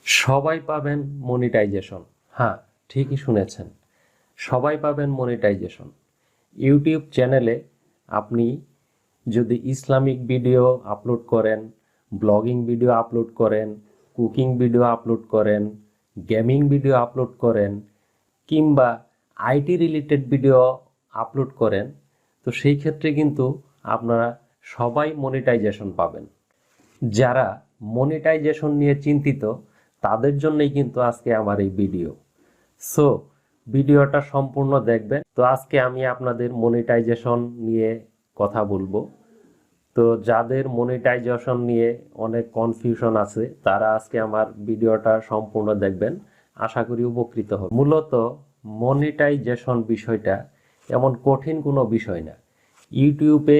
সবাই পাবেন মনিটাইজেশন। হ্যাঁ, ঠিকই শুনেছেন, সবাই পাবেন মনিটাইজেশন। ইউটিউব চ্যানেলে আপনি যদি ইসলামিক ভিডিও আপলোড করেন, ব্লগিং ভিডিও আপলোড করেন, কুকিং ভিডিও আপলোড করেন, গেমিং ভিডিও আপলোড করেন, কিংবা আইটি রিলেটেড ভিডিও আপলোড করেন, তো সেই ক্ষেত্রে কিন্তু আপনারা সবাই মনিটাইজেশন পাবেন। যারা মনিটাইজেশন নিয়ে চিন্তিত তাদের জন্যই কিন্তু আজকে আমার এই ভিডিও। সো ভিডিওটা সম্পূর্ণ দেখবেন। তো আজকে আমি আপনাদের মনিটাইজেশন নিয়ে কথা বলবো। তো যাদের মনিটাইজেশন নিয়ে অনেক কনফিউশন আছে তারা আজকে আমার ভিডিওটা সম্পূর্ণ দেখবেন, আশা করি উপকৃত হবে। মূলত মনিটাইজেশন বিষয়টা এমন কঠিন কোনো বিষয় না। ইউটিউবে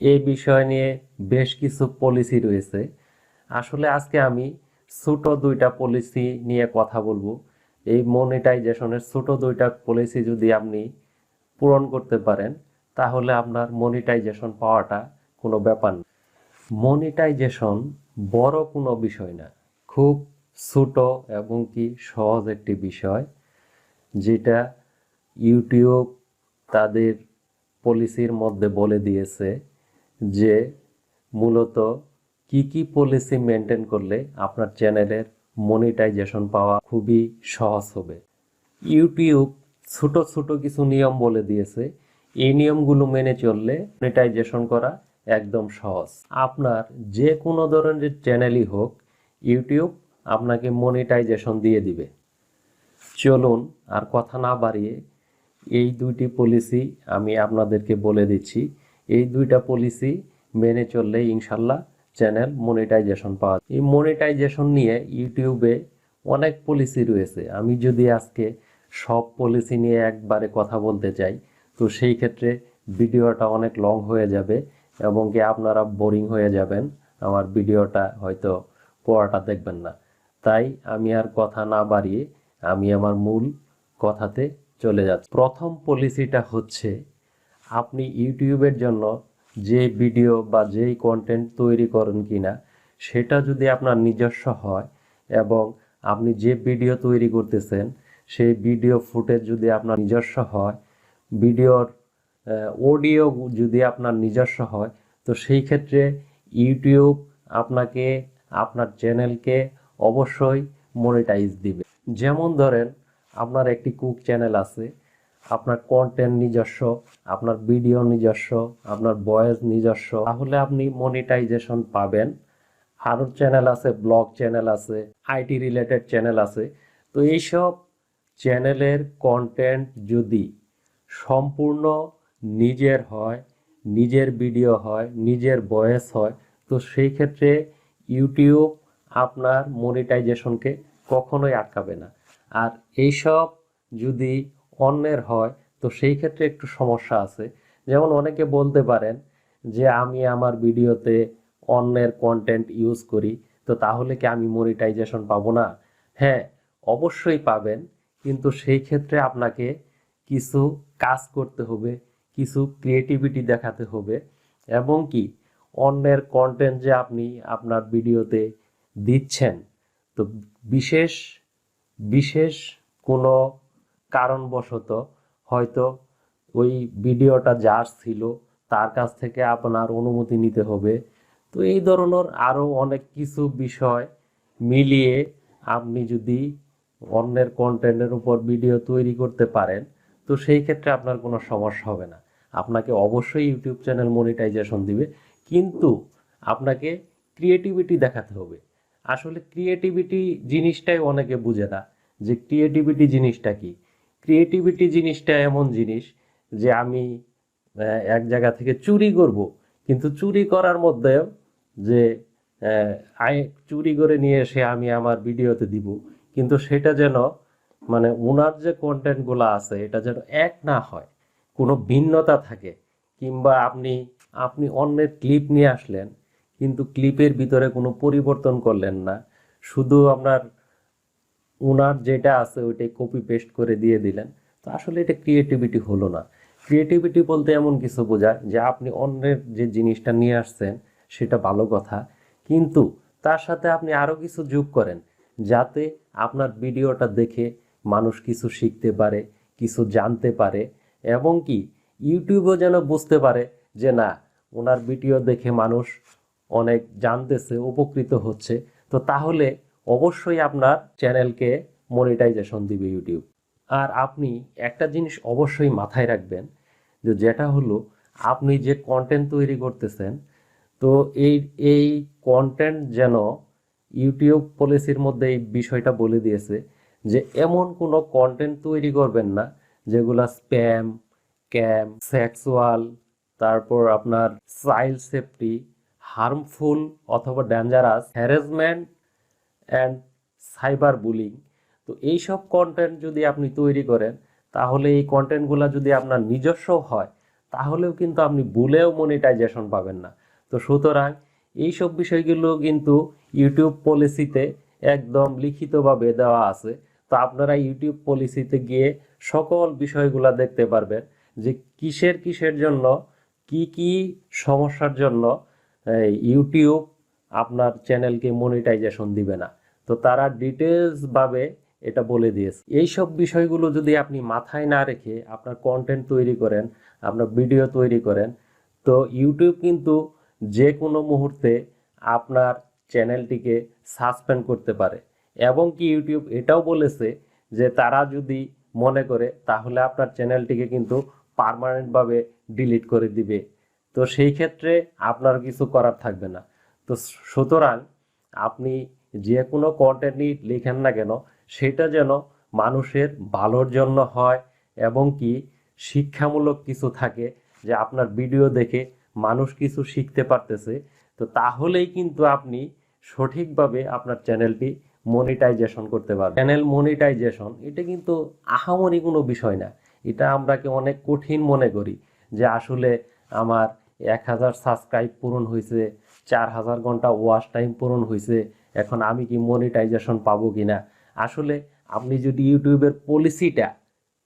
এই বিষয় নিয়ে বেশ কিছু পলিসি রয়েছে। আসলে আজকে আমি ছোট দুইটা পলিসি নিয়ে কথা বলবো। এই মনিটাইজেশনের ছোট দুইটা পলিসি যদি আপনি পূরণ করতে পারেন তাহলে আপনার মনিটাইজেশন পাওয়াটা কোনো ব্যাপার না। মনিটাইজেশন বড় কোনো বিষয় না, খুব ছোট এবং কি সহজ একটি বিষয়, যেটা ইউটিউব তাদের পলিসির মধ্যে বলে দিয়েছে যে মূলত কি পলিসি মেনটেন করলে আপনার চ্যানেলের মনিটাইজেশন পাওয়া খুবই সহজ হবে। ইউটিউব ছোট ছোট কিছু নিয়ম বলে দিয়েছে, এই নিয়মগুলো মেনে চললে মনিটাইজেশন করা একদম সহজ। আপনার যে কোনো ধরনের চ্যানেলই হোক, ইউটিউব আপনাকে মনিটাইজেশন দিয়ে দিবে। চলুন আর কথা না বাড়িয়ে এই দুইটি পলিসি আমি আপনাদেরকে বলে দিচ্ছি। এই দুইটা পলিসি মেনে চললে ইনশাল্লাহ চ্যানেল মনিটাইজেশন পাওয়া যায়। এই মনিটাইজেশন নিয়ে ইউটিউবে অনেক পলিসি রয়েছে। আমি যদি আজকে সব পলিসি নিয়ে একবারে কথা বলতে চাই তো সেই ক্ষেত্রে ভিডিওটা অনেক লং হয়ে যাবে এবং কি আপনারা বোরিং হয়ে যাবেন, আমার ভিডিওটা হয়তো পড়াটা দেখবেন না। তাই আমি আর কথা না বাড়িয়ে আমি আমার মূল কথাতে চলে যাচ্ছি। প্রথম পলিসিটা হচ্ছে, আপনি ইউটিউবের জন্য যে ভিডিও বা যেই কন্টেন্ট তৈরি করেন কিনা সেটা যদি আপনার নিজস্ব হয় এবং আপনি যে ভিডিও তৈরি করতেছেন সেই ভিডিও ফুটেজ যদি আপনার নিজস্ব হয়, ভিডিওর অডিও যদি আপনার নিজস্ব হয়, তো সেই ক্ষেত্রে ইউটিউব আপনাকে, আপনার চ্যানেলকে অবশ্যই মনিটাইজ দিবে। যেমন ধরেন আপনার একটি কুক চ্যানেল আছে, আপনার কন্টেন্ট নিজস্ব, আপনার ভিডিও নিজস্ব, আপনার ভয়েস নিজস্ব, তাহলে আপনি মনিটাইজেশন পাবেন। আরও চ্যানেল আছে, ব্লগ চ্যানেল আছে, আইটি রিলেটেড চ্যানেল আছে। তো এইসব চ্যানেলের কন্টেন্ট যদি সম্পূর্ণ নিজের হয়, নিজের ভিডিও হয়, নিজের ভয়েস হয়, তো সেই ক্ষেত্রে ইউটিউব আপনার মনিটাইজেশনকে কখনোই আটকাবে না। আর এইসব যদি অন্যের হয় তো সেই ক্ষেত্রে একটু সমস্যা আছে। যেমন অনেকে বলতে পারেন যে আমি আমার ভিডিওতে অন্যের কন্টেন্ট ইউজ করি, তো তাহলে কি আমি মনিটাইজেশন পাবো না? হ্যাঁ, অবশ্যই পাবেন, কিন্তু সেই ক্ষেত্রে আপনাকে কিছু কাজ করতে হবে, কিছু ক্রিয়েটিভিটি দেখাতে হবে এবং কি অন্যের কন্টেন্ট যে আপনি আপনার ভিডিওতে দিচ্ছেন, তো বিশেষ বিশেষ কোনো কারণবশত হয়তো ওই ভিডিওটা যার ছিল তার কাছ থেকে আপনার অনুমতি নিতে হবে। তো এই ধরনের আরও অনেক কিছু বিষয় মিলিয়ে আপনি যদি অন্যের কন্টেন্টের উপর ভিডিও তৈরি করতে পারেন তো সেই ক্ষেত্রে আপনার কোনো সমস্যা হবে না। আপনাকে অবশ্যই ইউটিউব চ্যানেল মনিটাইজেশন দিবে, কিন্তু আপনাকে ক্রিয়েটিভিটি দেখাতে হবে। আসলে ক্রিয়েটিভিটি জিনিসটাই অনেকে বুঝে না, যে ক্রিয়েটিভিটি জিনিসটা কি। ক্রিয়েটিভিটি জিনিসটা এমন জিনিস যে আমি এক জায়গা থেকে চুরি করব, কিন্তু চুরি করার মধ্যেও যে চুরি করে নিয়ে এসে আমি আমার ভিডিওতে দিব, কিন্তু সেটা যেন মানে ওনার যে কন্টেন্টগুলো আছে এটা যেন এক না হয়, কোনো ভিন্নতা থাকে। কিংবা আপনি আপনি অন্যের ক্লিপ নিয়ে আসলেন কিন্তু ক্লিপের ভিতরে কোনো পরিবর্তন করলেন না, শুধু আপনার ওনার যেটা আছে ওইটাই কপি পেস্ট করে দিয়ে দিলেন, তো আসলে এটা ক্রিয়েটিভিটি হলো না। ক্রিয়েটিভিটি বলতে এমন কিছু বোঝায় যে আপনি অন্যের যে জিনিসটা নিয়ে আসছেন সেটা ভালো কথা, কিন্তু তার সাথে আপনি আরও কিছু যোগ করেন। যাতে আপনার ভিডিওটা দেখে মানুষ কিছু শিখতে পারে, কিছু জানতে পারে, এবং কি ইউটিউবও যেন বুঝতে পারে যে না, ওনার ভিডিও দেখে মানুষ অনেক জানতেছে, উপকৃত হচ্ছে। তো তাহলে অবশ্যই আপনার চ্যানেলকে মনিটাইজেশন দিবে ইউটিউব। আর আপনি একটা জিনিস অবশ্যই মাথায় রাখবেন, যে যেটা হলো আপনি যে কন্টেন্ট তৈরি করতেছেন, তো এই এই কন্টেন্ট যেন, ইউটিউব পলিসির মধ্যে এই বিষয়টা বলে দিয়েছে যে এমন কোনো কন্টেন্ট তৈরি করবেন না যেগুলা স্প্যাম, ক্যাম, সেক্সুয়াল, তারপর আপনার চাইল্ড সেফটি, হার্মফুল অথবা dangerous, harassment and cyber bullying. তো এইসব কন্টেন্ট যদি আপনি তৈরি করেন, তাহলে এই কন্টেন্টগুলো যদি আপনার নিজস্ব হয়, তাহলেও কিন্তু আপনি ভুলেও মনিটাইজেশন পাবেন না। তো সুতরাং এইসব বিষয়গুলো কিন্তু ইউটিউব পলিসিতে একদম লিখিতভাবে দেওয়া আছে। তো আপনারা ইউটিউব পলিসিতে গিয়ে সকল বিষয়গুলো দেখতে পারবেন যে কিসের কিসের জন্য, কি কি সমস্যার জন্য ইউটিউব আপনার চ্যানেলকে মনিটাইজেশন দিবে না। তো তারা ডিটেলস ভাবে এটা বলে দিয়েছে। এইসব বিষয়গুলো যদি আপনি মাথায় না রেখে আপনার কন্টেন্ট তৈরি করেন, আপনার ভিডিও তৈরি করেন, তো ইউটিউব কিন্তু যে কোনো মুহূর্তে আপনার চ্যানেলটিকে সাসপেন্ড করতে পারে। এবং কি ইউটিউব এটাও বলেছে যে তারা যদি মনে করে, তাহলে আপনার চ্যানেলটিকে কিন্তু পার্মানেন্টভাবে ডিলিট করে দিবে। তো সেই ক্ষেত্রে আপনার কিছু করার থাকবে না। তো সুতরাং আপনি যে কোনো কন্টেন্টই লেখেন না কেন, সেটা যেন মানুষের ভালোর জন্য হয়, এবং কি শিক্ষামূলক কিছু থাকে, যে আপনার ভিডিও দেখে মানুষ কিছু শিখতে পারতেছে। তো তাহলেই কিন্তু আপনি সঠিকভাবে আপনার চ্যানেলটি মনিটাইজেশন করতে পারবেন। চ্যানেল মনিটাইজেশন এটা কিন্তু আহামরি কোনো বিষয় না। এটা আমরাকে অনেক কঠিন মনে করি, যে আসলে আমার 1000 সাবস্ক্রাইব পূরণ হয়েছে, 4000 ঘন্টা ওয়াচ টাইম পূরণ হয়েছে, এখন আমি কি মনিটাইজেশন পাবো কিনা। আসলে আপনি যদি ইউটিউবের পলিসিটা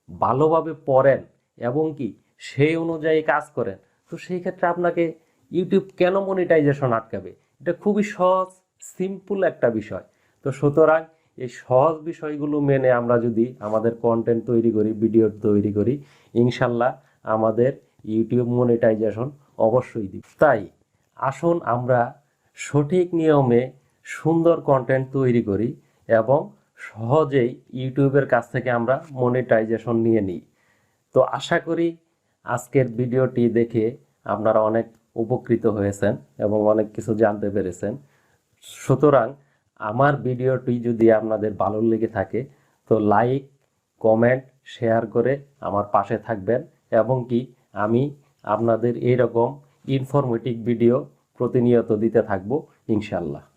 ভালোভাবে পড়েন এবং কি সেই অনুযায়ী কাজ করেন, তো সেই ক্ষেত্রে আপনাকে ইউটিউব কেন মনিটাইজেশন আটকাবে? এটা খুবই সহজ, সিম্পল একটা বিষয়। তো সুতরাং এই সহজ বিষয়গুলো মেনে আমরা যদি আমাদের কন্টেন্ট তৈরি করি, ভিডিও তৈরি করি, ইনশাল্লাহ আমাদের ইউটিউব মনিটাইজেশন অবশ্যই দিবে। তাই আসুন আমরা সঠিক নিয়মে সুন্দর কন্টেন্ট তৈরি করি এবং সহজেই ইউটিউবের কাছ থেকে আমরা মনিটাইজেশন নিয়ে নিই। তো আশা করি আজকের ভিডিওটি দেখে আপনারা অনেক উপকৃত হয়েছেন এবং অনেক কিছু জানতে পেরেছেন। সুতরাং আমার ভিডিওটি যদি আপনাদের ভালো লেগে থাকে, তো লাইক, কমেন্ট, শেয়ার করে আমার পাশে থাকবেন, এবং কি আমি আপনাদের এইরকম ইনফরমেটিভ ভিডিও প্রতিনিয়ত দিতে থাকবো ইনশাল্লাহ।